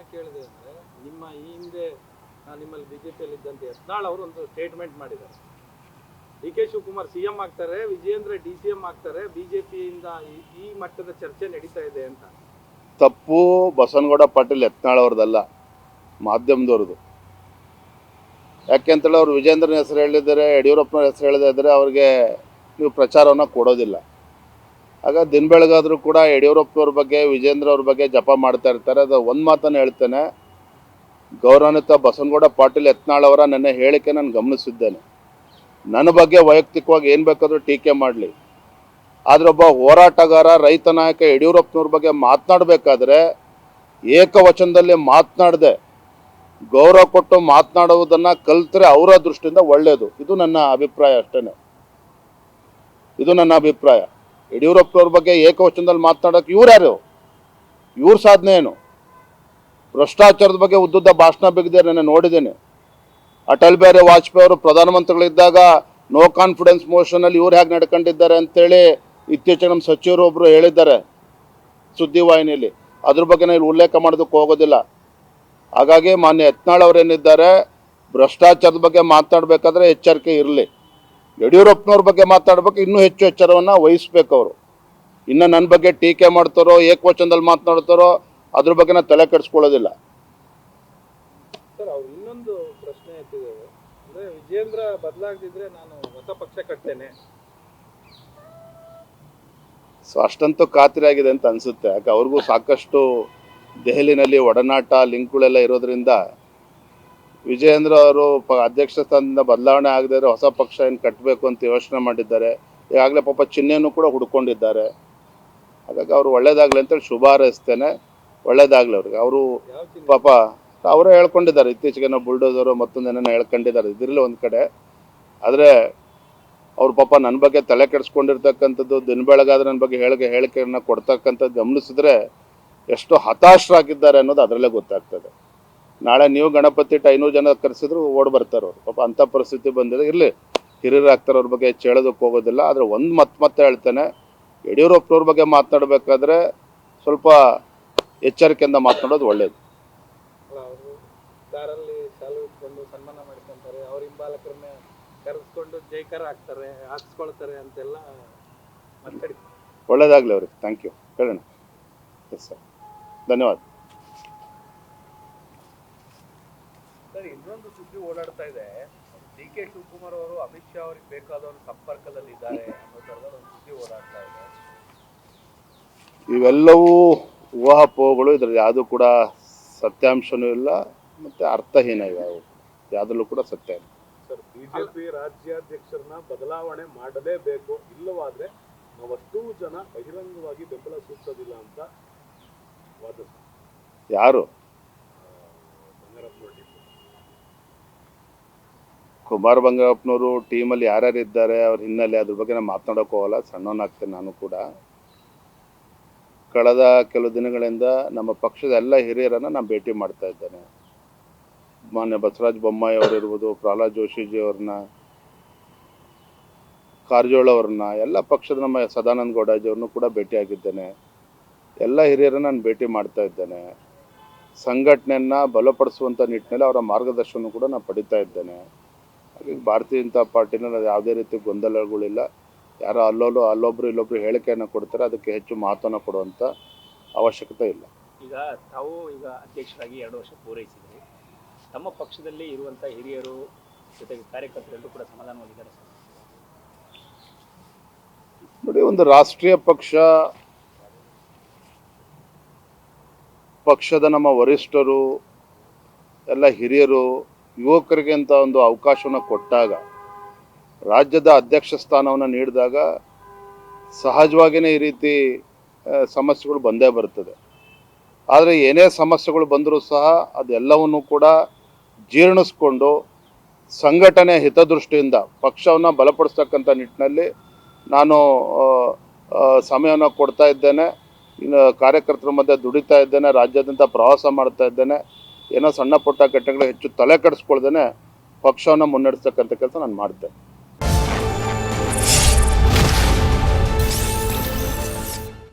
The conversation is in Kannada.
ಯಾಕೆ ಹೇಳಿದೆ ಅಂದರೆ, ನಿಮ್ಮ ಈ ಹಿಂದೆ ನಿಮ್ಮಲ್ಲಿ ಬಿಜೆಪಿಯಲ್ಲಿ ಇದ್ದಂತೆ ಯತ್ನಾಳ್ ಅವರು ಒಂದು ಸ್ಟೇಟ್ಮೆಂಟ್ ಮಾಡಿದ್ದಾರೆ. D K Shivakumar C M ಆಗ್ತಾರೆ, ವಿಜಯೇಂದ್ರ ಡಿ ಸಿ ಎಂ ಆಗ್ತಾರೆ, ಬಿಜೆಪಿಯಿಂದ ಈ ಮಟ್ಟದ ಚರ್ಚೆ ನಡೀತಾ ಇದೆ ಅಂತ. ತಪ್ಪು ಬಸವನಗೌಡ ಪಾಟೀಲ್ ಯತ್ನಾಳ್ ಅವ್ರದ್ದಲ್ಲ, ಮಾಧ್ಯಮದವ್ರದ್ದು. ಯಾಕೆಂತೇಳಿ ಅವ್ರು ವಿಜೇಂದ್ರನ ಹೆಸರು ಹೇಳಿದ್ದಾರೆ, ಯಡಿಯೂರಪ್ಪನ ಹೆಸರು ಹೇಳಿದ್ರೆ ಅವ್ರಿಗೆ ನೀವು ಪ್ರಚಾರವನ್ನು ಕೊಡೋದಿಲ್ಲ. ಆಗ ದಿನ ಬೆಳಗಾದರೂ ಕೂಡ ಯಡಿಯೂರಪ್ಪನವ್ರ ಬಗ್ಗೆ, ವಿಜೇಂದ್ರ ಅವ್ರ ಬಗ್ಗೆ ಜಪ ಮಾಡ್ತಾ ಇರ್ತಾರೆ. ಅದು ಒಂದು ಮಾತನ್ನು ಹೇಳ್ತೇನೆ, ಗೌರವಾನ್ವಿತ ಬಸವನಗೌಡ ಪಾಟೀಲ್ ಯತ್ನಾಳ್ ಅವರ ನನ್ನ ಹೇಳಿಕೆ ನಾನು ಗಮನಿಸಿದ್ದೇನೆ. ನನ್ನ ಬಗ್ಗೆ ವೈಯಕ್ತಿಕವಾಗಿ ಏನು ಬೇಕಾದರೂ ಟೀಕೆ ಮಾಡಲಿ, ಆದರೆ ಒಬ್ಬ ಹೋರಾಟಗಾರ, ರೈತ ನಾಯಕ ಯಡಿಯೂರಪ್ಪನವ್ರ ಬಗ್ಗೆ ಮಾತನಾಡಬೇಕಾದ್ರೆ ಏಕವಚನದಲ್ಲಿ ಮಾತನಾಡದೆ ಗೌರವ ಕೊಟ್ಟು ಮಾತನಾಡುವುದನ್ನು ಕಲ್ತ್ರೆ ಅವರ ದೃಷ್ಟಿಯಿಂದ ಒಳ್ಳೆಯದು. ಇದು ನನ್ನ ಅಭಿಪ್ರಾಯ, ಅಷ್ಟೇ. ಇದು ನನ್ನ ಅಭಿಪ್ರಾಯ. ಯಡಿಯೂರಪ್ಪನವ್ರ ಬಗ್ಗೆ ಏಕವಚನದಲ್ಲಿ ಮಾತನಾಡೋಕೆ ಇವ್ರು ಯಾರು? ಇವ್ರ ಸಾಧನೆ ಏನು? ಭ್ರಷ್ಟಾಚಾರದ ಬಗ್ಗೆ ಉದ್ದುದ್ದ ಭಾಷಣ ಬಿಗಿದೆ, ನಾನು ನೋಡಿದ್ದೇನೆ. ಅಟಲ್ ಬಿಹಾರಿ ವಾಜಪೇಯಿ ಅವರು ಪ್ರಧಾನಮಂತ್ರಿಗಳಿದ್ದಾಗ ನೋ ಕಾನ್ಫಿಡೆನ್ಸ್ ಮೋಷನಲ್ಲಿ ಇವ್ರು ಹೇಗೆ ನಡ್ಕೊಂಡಿದ್ದಾರೆ ಅಂತೇಳಿ ಇತ್ತೀಚೆಗೆ ನಮ್ಮ ಸಚಿವರು ಒಬ್ಬರು ಹೇಳಿದ್ದಾರೆ ಸುದ್ದಿವಾಹಿನಿಯಲ್ಲಿ. ಅದ್ರ ಬಗ್ಗೆ ನಾನು ಉಲ್ಲೇಖ ಮಾಡೋದಕ್ಕೆ ಹೋಗೋದಿಲ್ಲ. ಹಾಗಾಗಿ ಮಾನ್ಯ ಯತ್ನಾಳ್ ಅವರೇನಿದ್ದಾರೆ, ಭ್ರಷ್ಟಾಚಾರದ ಬಗ್ಗೆ ಮಾತನಾಡಬೇಕಾದ್ರೆ ಎಚ್ಚರಿಕೆ ಇರಲಿ. ಯಡಿಯೂರಪ್ಪನವ್ರ ಬಗ್ಗೆ ಮಾತಾಡ್ಬೇಕು, ಇನ್ನೂ ಹೆಚ್ಚು ಎಚ್ಚರವನ್ನು ವಹಿಸ್ಬೇಕು ಅವರು. ಇನ್ನು ನನ್ನ ಬಗ್ಗೆ ಟೀಕೆ ಮಾಡ್ತಾರೋ, ಏಕವಚನದಲ್ಲಿ ಮಾತನಾಡ್ತಾರೋ, ಅದ್ರ ಬಗ್ಗೆ ನಾನು ತಲೆ ಕೆಡಿಸ್ಕೊಳ್ಳೋದಿಲ್ಲ. ಸರ್, ಅವ್ರು ಇನ್ನೊಂದು ಪ್ರಶ್ನೆ ಎತ್ತಿದ್ದಾರೆ, ಅಂದರೆ ವಿಜೇಂದ್ರ ಬದಲಾಗದಿದ್ರೆ ನಾನು ಹೊಸ ಪಕ್ಷ ಕಟ್ತೇನೆ. ಸೊ ಅಷ್ಟಂತೂ ಖಾತ್ರಿಯಾಗಿದೆ ಅಂತ ಅನಿಸುತ್ತೆ. ಯಾಕೆ ಅವ್ರಿಗೂ ಸಾಕಷ್ಟು ದೆಹಲಿನಲ್ಲಿ ಒಡನಾಟ, ಲಿಂಕ್ಗಳೆಲ್ಲ ಇರೋದ್ರಿಂದ ವಿಜಯೇಂದ್ರ ಅವರು ಅಧ್ಯಕ್ಷ ಸ್ಥಾನದಿಂದ ಬದಲಾವಣೆ ಆಗದಿದ್ರೆ ಹೊಸ ಪಕ್ಷ ಏನು ಕಟ್ಟಬೇಕು ಅಂತ ಯೋಚನೆ ಮಾಡಿದ್ದಾರೆ. ಈಗಾಗಲೇ ಪಾಪ ಚಿಹ್ನೆಯನ್ನು ಕೂಡ ಹುಡ್ಕೊಂಡಿದ್ದಾರೆ. ಹಾಗಾಗಿ ಅವರು ಒಳ್ಳೇದಾಗಲಿ ಅಂತೇಳಿ ಶುಭ ಹಾರೈಸ್ತೇನೆ. ಒಳ್ಳೇದಾಗಲಿ ಅವ್ರಿಗೆ. ಅವರು ಪಾಪ ಅವರೇ ಹೇಳ್ಕೊಂಡಿದ್ದಾರೆ, ಇತ್ತೀಚೆಗೆ ನಾವು ಬುಲ್ಡೋಸರು ಮತ್ತೊಂದೇನೋ ಹೇಳ್ಕೊಂಡಿದ್ದಾರೆ, ಇದಿರಲಿ ಒಂದು ಕಡೆ. ಆದರೆ ಅವ್ರ ಪಾಪ ನನ್ನ ಬಗ್ಗೆ ತಲೆ ಕೆಡಿಸ್ಕೊಂಡಿರ್ತಕ್ಕಂಥದ್ದು, ದಿನ ಬೆಳಗಾದ್ರೆ ನನ್ನ ಬಗ್ಗೆ ಹೇಳಿಕೆಯನ್ನು ಕೊಡ್ತಕ್ಕಂಥದ್ದು ಗಮನಿಸಿದ್ರೆ ಎಷ್ಟು ಹತಾಶರಾಗಿದ್ದಾರೆ ಅನ್ನೋದು ಅದರಲ್ಲೇ ಗೊತ್ತಾಗ್ತದೆ. ನಾಳೆ ನೀವು ಗಣಪತಿ 500 ಜನ ಕರೆಸಿದ್ರು ಓಡಿ ಬರ್ತಾರೆ ಅವರು. ಪಾಪ ಅಂಥ ಪರಿಸ್ಥಿತಿ ಬಂದಿದೆ. ಇರಲಿ, ಹಿರಿಯರು ಆಗ್ತಾರೆ, ಅವ್ರ ಬಗ್ಗೆ ಹೆಚ್ಚು ಹೇಳೋದಕ್ಕೆ ಹೋಗೋದಿಲ್ಲ. ಆದರೆ ಒಂದು ಮತ್ತೆ ಹೇಳ್ತೇನೆ, ಯಡಿಯೂರಪ್ಪನವ್ರ ಬಗ್ಗೆ ಮಾತನಾಡಬೇಕಾದ್ರೆ ಸ್ವಲ್ಪ ಎಚ್ಚರಿಕೆಯಿಂದ ಮಾತನಾಡೋದು ಒಳ್ಳೆಯದು. ಅವರು ಕಾರಲ್ಲಿ ಶಾಲು ಇಟ್ಕೊಂಡು ಸನ್ಮಾನ ಮಾಡ್ಕೊಂತಾರೆ, ಅವ್ರ ಹಿಂಬಾಲಕರನ್ನೇ ಕರೆಸ್ಕೊಂಡು ಜೈಕಾರ ಹಾಕ್ಸ್ಕೊಳ್ತಾರೆ ಅಂತೆಲ್ಲ ಮಾತಾಡಿ. ಒಳ್ಳೇದಾಗಲಿ ಅವ್ರಿಗೆ. Thank you. ಹೇಳೋಣ. ಎಸ್ ಸರ್, ಧನ್ಯವಾದ. ಸರ್, ಇನ್ನೊಂದು ಸುದ್ದಿ ಓಡಾಡ್ತಾ ಇದೆ, ಡಿ ಕೆ ಶಿವಕುಮಾರ್ ಅವರು ಅಮಿತ್ ಶಾ ಅವರಿಗೆ ಬೇಕಾದವರು ಸಂಪರ್ಕದಲ್ಲಿ ಇದ್ದಾರೆ ಅನ್ನೋ ಥರದ ಒಂದು ಸುದ್ದಿ ಓಡಾಡ್ತಾ ಇದೆ. ಇವೆಲ್ಲವೂ ಊಹಾಪೋಹಗಳು. ಇದ್ರಲ್ಲಿ ಯಾವುದೂ ಕೂಡ ಸತ್ಯಾಂಶನೂ ಇಲ್ಲ, ಮತ್ತು ಅರ್ಥಹೀನ ಇವೆ. ಯಾವುದರಲ್ಲೂ ಕೂಡ ಸತ್ಯ ಇಲ್ಲ. ಸರ್, ಬಿಜೆಪಿ ರಾಜ್ಯಾಧ್ಯಕ್ಷರನ್ನ ಬದಲಾವಣೆ ಮಾಡಲೇಬೇಕು, ಇಲ್ಲವಾದ್ರೆ ನಾವಷ್ಟೂ ಜನ ಬಹಿರಂಗವಾಗಿ ಬೆಂಬಲ ಸೂಚಿಸೋದಿಲ್ಲ ಅಂತ ವಾದಿಸ್ತಾರೆ. ಯಾರು? ಬಂಗಾರಪ್ಪನವರು ಕುಮಾರ್ ಬಂಗಾರಪ್ಪನವರು ಟೀಮಲ್ಲಿ ಯಾರ್ಯಾರು ಇದ್ದಾರೆ, ಅವ್ರ ಹಿನ್ನೆಲೆ, ಅದ್ರ ಬಗ್ಗೆ ನಾನು ಮಾತನಾಡೋಕೆ ಹೋಗಲ್ಲ. ಸಣ್ಣವನಾಗ್ತೇನೆ ನಾನು ಕೂಡ. ಕಳೆದ ಕೆಲವು ದಿನಗಳಿಂದ ನಮ್ಮ ಪಕ್ಷದ ಎಲ್ಲ ಹಿರಿಯರನ್ನು ನಾನು ಭೇಟಿ ಮಾಡ್ತಾ ಇದ್ದೇನೆ. ಮಾನ್ಯ ಬಸವರಾಜ ಬೊಮ್ಮಾಯಿ ಅವರಿರ್ಬೋದು, ಪ್ರಹ್ಲಾದ್ ಜೋಶಿಜಿ ಅವ್ರನ್ನ, ಕಾರಜೋಳ ಅವ್ರನ್ನ, ಎಲ್ಲ ಪಕ್ಷದ ನಮ್ಮ ಸದಾನಂದ ಗೌಡಾಜಿ ಅವ್ರನ್ನೂ ಕೂಡ ಭೇಟಿಯಾಗಿದ್ದೇನೆ. ಎಲ್ಲ ಹಿರಿಯರನ್ನು ನಾನು ಭೇಟಿ ಮಾಡ್ತಾ ಇದ್ದೇನೆ. ಸಂಘಟನೆಯನ್ನು ಬಲಪಡಿಸುವಂಥ ನಿಟ್ಟಿನಲ್ಲಿ ಅವರ ಮಾರ್ಗದರ್ಶನ ಕೂಡ ನಾನು ಪಡಿತಾ ಇದ್ದೇನೆ. ಹಾಗಾಗಿ ಭಾರತೀಯ ಜನತಾ ಪಾರ್ಟಿನಲ್ಲಿ ಯಾವುದೇ ರೀತಿ ಗೊಂದಲಗಳಿಲ್ಲ. ಯಾರೋ ಅಲ್ಲೊಬ್ಬರು ಇಲ್ಲೊಬ್ಬರು ಹೇಳಿಕೆಯನ್ನು ಕೊಡ್ತಾರೆ, ಅದಕ್ಕೆ ಹೆಚ್ಚು ಮಹತ್ವನ ಕೊಡುವಂಥ ಅವಶ್ಯಕತೆ ಇಲ್ಲ. ಈಗ ತಾವು ಅಧ್ಯಕ್ಷರಾಗಿ 2 ವರ್ಷ ಪೂರೈಸಿದ್ರಿ. ತಮ್ಮ ಪಕ್ಷದಲ್ಲಿ ಇರುವಂಥ ಹಿರಿಯರು ಜೊತೆಗೆ ಕಾರ್ಯಕರ್ತರೆಲ್ಲರೂ ಕೂಡ ಸಮಾಧಾನವಾಗಿದ್ದಾರೆ ಸರ್? ನೋಡಿ, ಒಂದು ರಾಷ್ಟ್ರೀಯ ಪಕ್ಷದ ನಮ್ಮ ವರಿಷ್ಠರು ಎಲ್ಲ ಹಿರಿಯರು ಯುವಕರಿಗೆ ಅಂತ ಒಂದು ಅವಕಾಶವನ್ನು ಕೊಟ್ಟಾಗ, ರಾಜ್ಯದ ಅಧ್ಯಕ್ಷ ಸ್ಥಾನವನ್ನು ನೀಡಿದಾಗ ಸಹಜವಾಗಿಯೇ ಈ ರೀತಿ ಸಮಸ್ಯೆಗಳು ಬಂದೇ ಬರ್ತದೆ. ಆದರೆ ಏನೇ ಸಮಸ್ಯೆಗಳು ಬಂದರೂ ಸಹ ಅದೆಲ್ಲವನ್ನು ಕೂಡ ಜೀರ್ಣಿಸ್ಕೊಂಡು ಸಂಘಟನೆ ಹಿತದೃಷ್ಟಿಯಿಂದ ಪಕ್ಷವನ್ನು ಬಲಪಡಿಸ್ತಕ್ಕಂಥ ನಿಟ್ಟಿನಲ್ಲಿ ನಾನು ಸಮಯವನ್ನು ಕೊಡ್ತಾ ಇದ್ದೇನೆ. ಇನ್ನು ಕಾರ್ಯಕರ್ತರ ಮಧ್ಯೆ ದುಡಿತಾ ಇದ್ದೇನೆ, ರಾಜ್ಯಾದ್ಯಂತ ಪ್ರವಾಸ ಮಾಡ್ತಾ ಇದ್ದೇನೆ. ಏನೋ ಸಣ್ಣ ಪುಟ್ಟ ಘಟನೆಗಳು ಹೆಚ್ಚು ತಲೆ ಕೆಡಿಸ್ಕೊಳ್ದೇನೆ ಪಕ್ಷವನ್ನು ಮುನ್ನಡೆಸ್ತಕ್ಕಂಥ ಕೆಲಸ ನಾನು ಮಾಡ್ತೇನೆ.